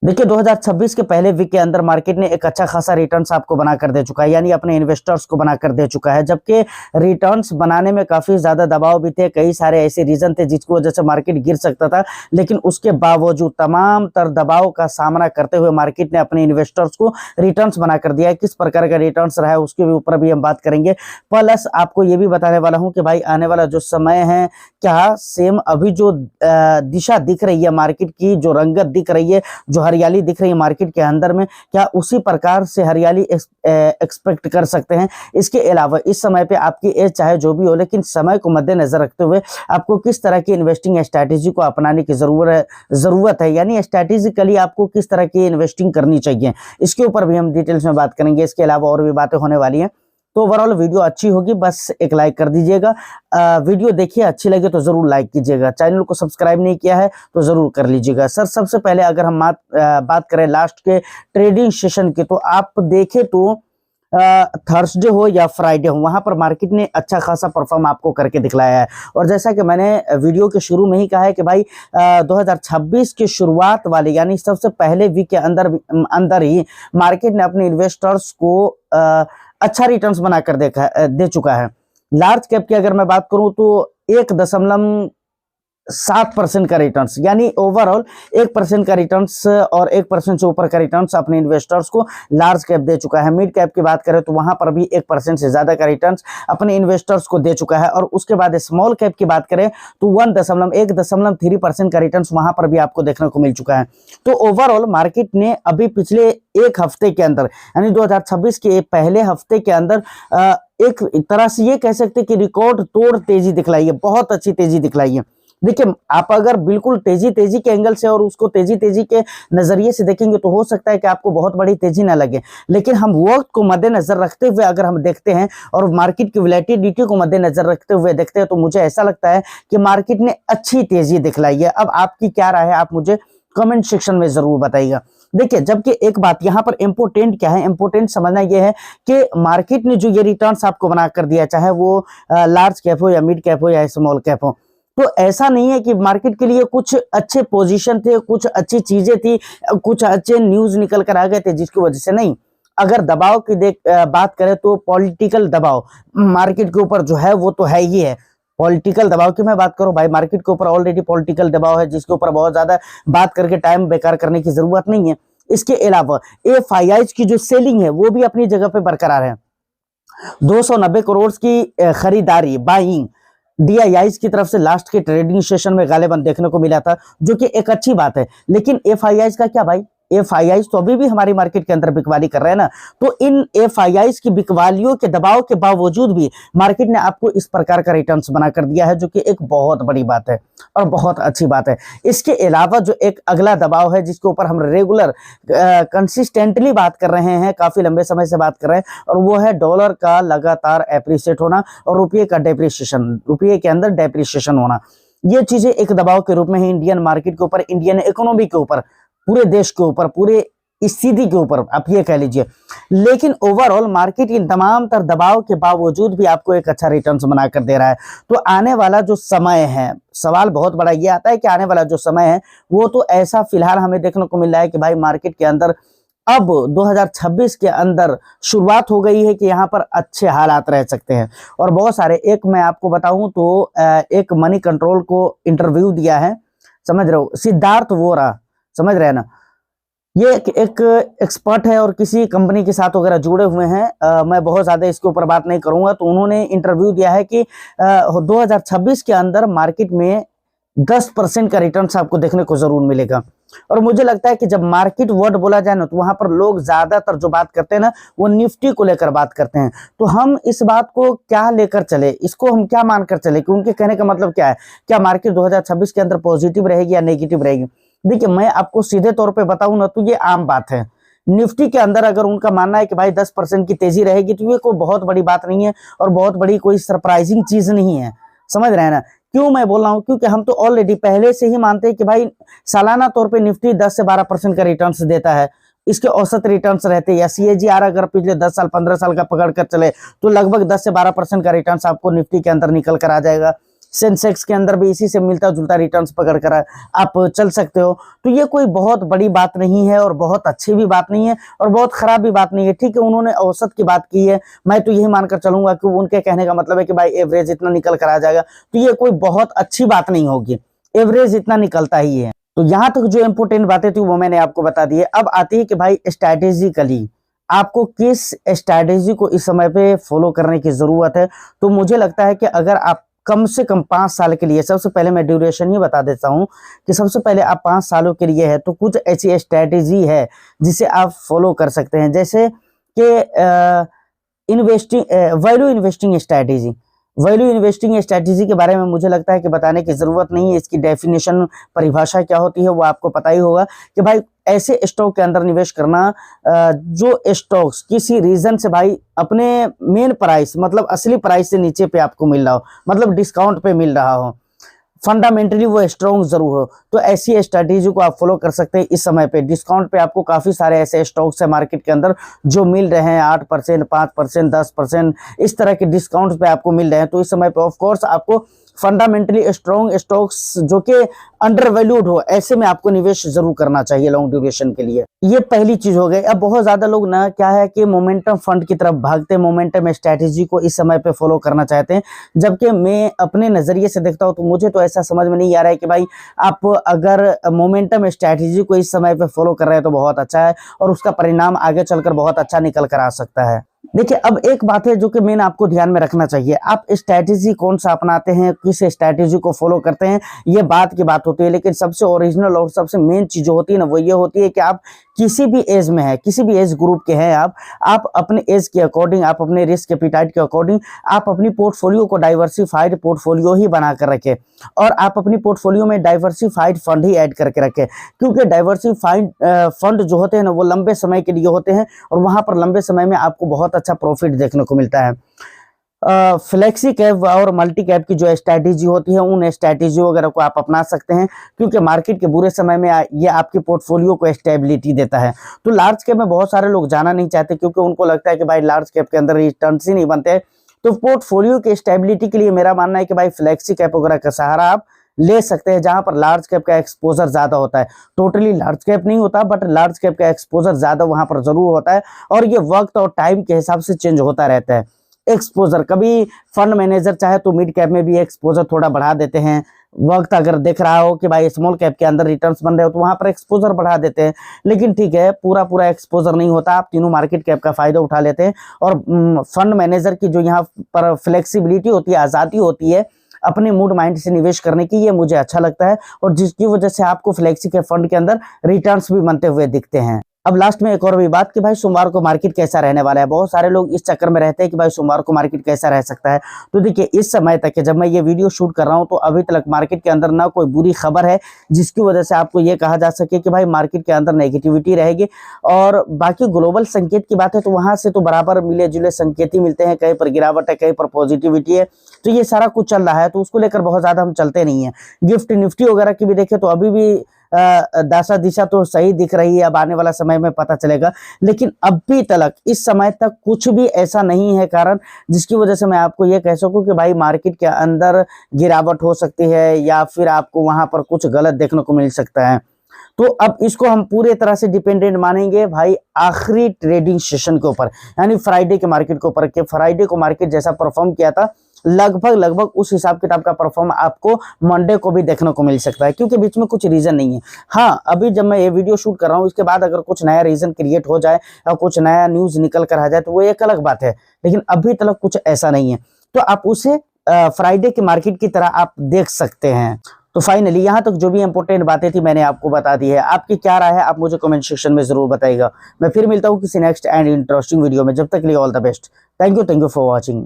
देखिए 2026 के पहले वीक के अंदर मार्केट ने एक अच्छा खासा रिटर्न्स आपको बना कर दे चुका है, यानी अपने इन्वेस्टर्स को बना कर दे चुका है। जबकि रिटर्न्स बनाने में काफी ज्यादा दबाव भी थे, कई सारे ऐसे रीजन थे जिसकी वजह से मार्केट गिर सकता था, लेकिन उसके बावजूद तमाम तर दबाव का सामना करते हुए मार्केट ने अपने इन्वेस्टर्स को रिटर्न्स बना कर दिया है। किस प्रकार का रिटर्न्स रहा है उसके ऊपर भी हम बात करेंगे। प्लस आपको ये भी बताने वाला हूं कि भाई आने वाला जो समय है, क्या सेम अभी जो दिशा दिख रही है मार्केट की, जो रंगत दिख रही है, जो हरियाली दिख रही है मार्केट के अंदर में, क्या उसी प्रकार से हरियाली एक्सपेक्ट कर सकते हैं। इसके अलावा इस समय पे आपकी एज चाहे जो भी हो, लेकिन समय को मद्देनजर रखते हुए आपको किस तरह की इन्वेस्टिंग स्ट्रैटेजी को अपनाने की जरूरत है, यानी स्ट्रैटेजिकली आपको किस तरह की इन्वेस्टिंग करनी चाहिए, इसके ऊपर भी हम डिटेल्स में बात करेंगे। इसके अलावा और भी बातें होने वाली हैं। तो ओवरऑल वीडियो अच्छी होगी, बस एक लाइक कर दीजिएगा। वीडियो देखिए, अच्छी लगे तो जरूर लाइक कीजिएगा। चैनल को सब्सक्राइब नहीं किया है तो जरूर कर लीजिएगा। सर सबसे पहले अगर हम बात करें लास्ट के ट्रेडिंग सेशन की, तो आप देखें तो थर्सडे हो या फ्राइडे हो, वहां पर मार्केट ने अच्छा खासा परफॉर्म आपको करके दिखलाया है। और जैसा कि मैंने वीडियो के शुरू में ही कहा है कि भाई 2026 की शुरुआत वाले यानी सबसे पहले वीक के अंदर ही मार्केट ने अपने इन्वेस्टर्स को अच्छा रिटर्न्स बनाकर दे चुका है। लार्ज कैप की अगर मैं बात करूं तो 1.7% का रिटर्न्स, यानी ओवरऑल 1% का रिटर्न्स और 1% से ऊपर का रिटर्न्स अपने इन्वेस्टर्स को लार्ज कैप दे चुका है। मिड कैप की बात करें तो वहां पर भी 1% से ज्यादा का रिटर्न्स अपने इन्वेस्टर्स को दे चुका है। और उसके बाद स्मॉल कैप की बात करें तो 1.3% का रिटर्न्स वहां पर भी आपको देखने को मिल चुका है। तो ओवरऑल मार्केट ने अभी पिछले एक हफ्ते के अंदर यानी 2026 के पहले हफ्ते के अंदर एक तरह से ये कह सकते हैं कि रिकॉर्ड तोड़ तेजी दिखलाई है, बहुत अच्छी तेजी दिखलाई है। देखिए आप अगर बिल्कुल तेजी के एंगल से और उसको तेजी के नजरिए से देखेंगे तो हो सकता है कि आपको बहुत बड़ी तेजी ना लगे, लेकिन हम वक्त को मद्देनजर रखते हुए अगर हम देखते हैं और मार्केट की वोलेटिलिटी को मद्देनजर रखते हुए देखते हैं तो मुझे ऐसा लगता है कि मार्केट ने अच्छी तेजी दिखलाई है। अब आपकी क्या राय है, आप मुझे कमेंट सेक्शन में जरूर बताइएगा। देखिए जबकि एक बात यहाँ पर इंपोर्टेंट क्या है, इंपोर्टेंट समझना यह है कि मार्केट ने जो ये रिटर्न्स आपको बना कर दिया, चाहे वो लार्ज कैप हो या मिड कैप हो या स्मॉल कैप हो, तो ऐसा नहीं है कि मार्केट के लिए कुछ अच्छे पोजीशन थे, कुछ अच्छी चीजें थी, कुछ अच्छे न्यूज निकल कर आ गए थे जिसकी वजह से नहीं। अगर दबाव की बात करें तो पॉलिटिकल दबाव मार्केट के ऊपर जो है वो तो है ही है। पॉलिटिकल दबाव की मैं बात करूं भाई, मार्केट के ऊपर ऑलरेडी पॉलिटिकल दबाव है जिसके ऊपर बहुत ज्यादा बात करके टाइम बेकार करने की जरूरत नहीं है। इसके अलावा एफआईआईज की जो सेलिंग है वो भी अपनी जगह पे बरकरार है। 290 करोड़ की खरीदारी बाइंग डीआईआईज की तरफ से लास्ट के ट्रेडिंग सेशन में गालिबन देखने को मिला था, जो कि एक अच्छी बात है। लेकिन एफआईआईज का क्या भाई, एफआईआईज तो अभी भी हमारी मार्केट के अंदर बिकवाली कर रहे हैं ना। तो इन एफआईआईज की बिकवालियों के दबाव के बावजूद भी मार्केट ने आपको इस प्रकार का रिटर्न्स बना कर दिया है, जो कि एक बहुत बड़ी बात है और बहुत अच्छी बात है। इसके अलावा जो एक अगला दबाव है जिसके ऊपर हम रेगुलर कंसिस्टेंटली बात कर रहे हैं, काफी लंबे समय से बात कर रहे हैं, और वो है डॉलर का लगातार एप्रिशिएट होना और रुपये का डेप्रिसिएशन, रुपये के अंदर डेप्रिसिएशन होना। ये चीजें एक दबाव के रूप में ही इंडियन मार्केट के ऊपर, इंडियन इकोनॉमी के ऊपर, पूरे देश के ऊपर, पूरे स्थिति के ऊपर आप ये कह लीजिए। लेकिन ओवरऑल मार्केट इन तमाम तर दबाव के बावजूद भी आपको एक अच्छा रिटर्न्स बनाकर दे रहा है। तो आने वाला जो समय है, सवाल बहुत बड़ा ये आता है कि आने वाला जो समय है वो तो ऐसा फिलहाल हमें देखने को मिल रहा है कि भाई मार्केट के अंदर अब 2026 के अंदर शुरुआत हो गई है कि यहाँ पर अच्छे हालात रह सकते हैं। और बहुत सारे, एक मैं आपको बताऊं तो एक मनी कंट्रोल को इंटरव्यू दिया है, समझ रहे हो, सिद्धार्थ वोरा, समझ रहे हैं ना, ये एक एक्सपर्ट है और किसी कंपनी के साथ वगैरह जुड़े हुए हैं। मैं बहुत ज्यादा इसके ऊपर बात नहीं करूंगा। तो उन्होंने इंटरव्यू दिया है कि 2026 के अंदर मार्केट में 10% का रिटर्न्स आपको देखने को जरूर मिलेगा। और मुझे लगता है कि जब मार्केट वर्ड बोला जाए ना तो वहां पर लोग ज्यादातर जो बात करते हैं ना वो निफ्टी को लेकर बात करते हैं। तो हम इस बात को क्या लेकर चले, इसको हम क्या मानकर चले कि उनके कहने का मतलब क्या है, क्या मार्केट 2026 के अंदर पॉजिटिव रहेगी या नेगेटिव रहेगी। देखिए मैं आपको सीधे तौर पे बताऊं ना तो ये आम बात है। निफ्टी के अंदर अगर उनका मानना है कि भाई 10% की तेजी रहेगी तो ये कोई बहुत बड़ी बात नहीं है और बहुत बड़ी कोई सरप्राइजिंग चीज नहीं है, समझ रहे हैं ना। क्यों मैं बोल रहा हूं, क्योंकि हम तो ऑलरेडी पहले से ही मानते हैं कि भाई सालाना तौर पे निफ्टी 10 से 12% का रिटर्न्स देता है। इसके औसत रिटर्न्स रहते हैं, या सीएजीआर अगर पिछले 10 साल 15 साल का पकड़ कर चले तो लगभग 10 से 12% का रिटर्न्स आपको निफ्टी के अंदर निकल कर आ जाएगा। सेंसेक्स के अंदर भी इसी से मिलता जुलता रिटर्न्स पकड़ कर आप चल सकते हो। तो ये कोई बहुत बड़ी बात नहीं है और बहुत अच्छी भी बात नहीं है और बहुत खराब भी बात नहीं है। ठीक है, उन्होंने औसत की बात की है, मैं तो यही मानकर चलूंगा कि उनके कहने का मतलब है कि भाई एवरेज इतना निकल कर आ जाएगा, तो ये कोई बहुत अच्छी बात नहीं होगी, एवरेज इतना निकलता ही है। तो यहां तक जो इंपोर्टेंट बातें थी वो मैंने आपको बता दी है। अब आती है कि भाई स्ट्रैटेजिकली आपको किस स्ट्रैटेजी को इस समय पे फॉलो करने की जरूरत है। तो मुझे लगता है कि अगर आप कम से कम 5 साल के लिए, सबसे पहले मैं ड्यूरेशन ही बता देता हूं कि सबसे पहले आप 5 सालों के लिए है तो कुछ ऐसी स्ट्रैटेजी है जिसे आप फॉलो कर सकते हैं, जैसे कि investing value investing strategy. Value investing strategy के बारे में मुझे लगता है कि बताने की जरूरत नहीं है, इसकी डेफिनेशन परिभाषा क्या होती है वो आपको पता ही होगा कि भाई ऐसे स्टॉक के अंदर निवेश करना जो स्टॉक्स किसी रीजन से भाई अपने मेन प्राइस मतलब असली प्राइस से नीचे पे आपको मिल रहा हो, मतलब डिस्काउंट पे मिल रहा हो, फंडामेंटली वो स्ट्रॉन्ग जरूर हो, तो ऐसी स्ट्रैटेजी को आप फॉलो कर सकते हैं। इस समय पे डिस्काउंट पे आपको काफी सारे ऐसे स्टॉक्स है मार्केट के अंदर जो मिल रहे हैं 8%, 5%, 10%, इस तरह के डिस्काउंट पे आपको मिल रहे हैं। तो इस समय पे ऑफ कोर्स आपको फंडामेंटली स्ट्रॉन्ग स्टॉक्स जो कि अंडर वैल्यूड हो ऐसे में आपको निवेश जरूर करना चाहिए लॉन्ग ड्यूरेशन के लिए। ये पहली चीज हो गई। अब बहुत ज्यादा लोग ना क्या है कि मोमेंटम फंड की तरफ भागते हैं, मोमेंटम स्ट्रैटेजी को इस समय पे फॉलो करना चाहते हैं, जबकि मैं अपने नजरिए से देखता हूं तो मुझे तो ऐसा समझ में नहीं आ रहा है कि भाई आप अगर मोमेंटम स्ट्रैटेजी को इस समय पे फॉलो कर रहे हैं तो बहुत अच्छा है और उसका परिणाम आगे चलकर बहुत अच्छा निकल कर आ सकता है। देखिए, अब एक बात है जो कि मेन आपको ध्यान में रखना चाहिए, आप स्ट्रैटेजी कौन सा अपनाते हैं, किस स्ट्रैटेजी को फॉलो करते हैं, ये बात की बात होती है, लेकिन सबसे ओरिजिनल और सबसे मेन चीज जो होती है ना वो ये होती है कि आप किसी भी एज में है, किसी भी एज ग्रुप के हैं आप अपने एज के अकॉर्डिंग, आप अपने रिस्क एपिटाइट के अकॉर्डिंग आप अपनी पोर्टफोलियो को डाइवर्सिफाइड पोर्टफोलियो ही बना कर रखें और आप अपनी पोर्टफोलियो में डाइवर्सिफाइड फंड ही ऐड करके रखें, क्योंकि डाइवर्सिफाइड फंड जो होते हैं ना वो लंबे समय के लिए होते हैं और वहां पर लंबे समय में आपको बहुत अच्छा प्रॉफिट देखने को मिलता है। फ्लेक्सी कैप और मल्टी कैप की जो स्ट्रैटेजी होती है उन स्ट्रैटेजी वगैरह को आप अपना सकते हैं, क्योंकि मार्केट के बुरे समय में ये आपके पोर्टफोलियो को स्टेबिलिटी देता है। तो लार्ज कैप में बहुत सारे लोग जाना नहीं चाहते क्योंकि उनको लगता है कि भाई लार्ज कैप के अंदर रिटर्न्स ही नहीं बनते। तो पोर्टफोलियो की स्टेबिलिटी के लिए मेरा मानना है कि भाई फ्लेक्सी कैप वगैरह का सहारा आप ले सकते हैं, जहां पर लार्ज कैप का एक्सपोजर ज्यादा होता है। टोटली लार्ज कैप नहीं होता बट लार्ज कैप का एक्सपोजर ज्यादा वहां पर जरूर होता है और ये वक्त और टाइम के हिसाब से चेंज होता रहता है एक्सपोजर। कभी फंड मैनेजर चाहे तो मिड कैप में भी एक्सपोजर थोड़ा बढ़ा देते हैं, वक्त अगर देख रहा हो कि भाई स्मॉल कैप के अंदर रिटर्न्स बन रहे हो तो वहां पर एक्सपोजर बढ़ा देते हैं, लेकिन ठीक है पूरा एक्सपोजर नहीं होता, आप तीनों मार्केट कैप का फायदा उठा लेते हैं। और फंड मैनेजर की जो यहाँ पर फ्लेक्सिबिलिटी होती है, आजादी होती है अपने मूड माइंड से निवेश करने की, ये मुझे अच्छा लगता है और जिसकी वजह से आपको फ्लेक्सी के फंड के अंदर रिटर्न्स भी बनते हुए दिखते हैं। अब लास्ट में एक और भी बात कि भाई सोमवार को मार्केट कैसा रहने वाला है। बहुत सारे लोग इस चक्कर में रहते हैं कि भाई सोमवार को मार्केट कैसा रह सकता है। तो देखिए, इस समय तक जब मैं ये वीडियो शूट कर रहा हूं तो अभी तक मार्केट के अंदर ना कोई बुरी खबर है जिसकी वजह से आपको ये कहा जा सके कि भाई मार्केट के अंदर नेगेटिविटी रहेगी। और बाकी ग्लोबल संकेत की बात है तो वहां से तो बराबर मिले जुले संकेत ही मिलते हैं, कहीं पर गिरावट है कहीं पर पॉजिटिविटी है, तो ये सारा कुछ चल रहा है, तो उसको लेकर बहुत ज्यादा हम चलते नहीं है। गिफ्ट निफ्टी वगैरह की भी देखें तो अभी भी दशा दिशा तो सही दिख रही है, अब आने वाला समय में पता चलेगा, लेकिन अभी तक इस समय तक कुछ भी ऐसा नहीं है कारण जिसकी वजह से मैं आपको ये कह सकूं कि भाई मार्केट के अंदर गिरावट हो सकती है या फिर आपको वहां पर कुछ गलत देखने को मिल सकता है। तो अब इसको हम पूरे तरह से डिपेंडेंट मानेंगे भाई आखिरी ट्रेडिंग सेशन के ऊपर, यानी फ्राइडे के मार्केट के ऊपर। फ्राइडे को मार्केट जैसा परफॉर्म किया था लगभग उस हिसाब किताब का परफॉर्म आपको मंडे को भी देखने को मिल सकता है, क्योंकि बीच में कुछ रीजन नहीं है। हाँ, अभी जब मैं ये वीडियो शूट कर रहा हूँ इसके बाद अगर कुछ नया रीजन क्रिएट हो जाए और कुछ नया न्यूज निकल कर आ जाए तो वो एक अलग बात है, लेकिन अभी तक कुछ ऐसा नहीं है। तो आप उसे फ्राइडे की मार्केट की तरह आप देख सकते हैं। तो फाइनली यहाँ तक जो भी इंपॉर्टेंट बातें थी मैंने आपको बता दी है। आपकी क्या राय है आप मुझे कमेंट सेक्शन में जरूर बताइएगा। मैं फिर मिलता हूँ किसी नेक्स्ट एंड इंटरेस्टिंग वीडियो में, जब तक के लिए all the best. Thank you for watching.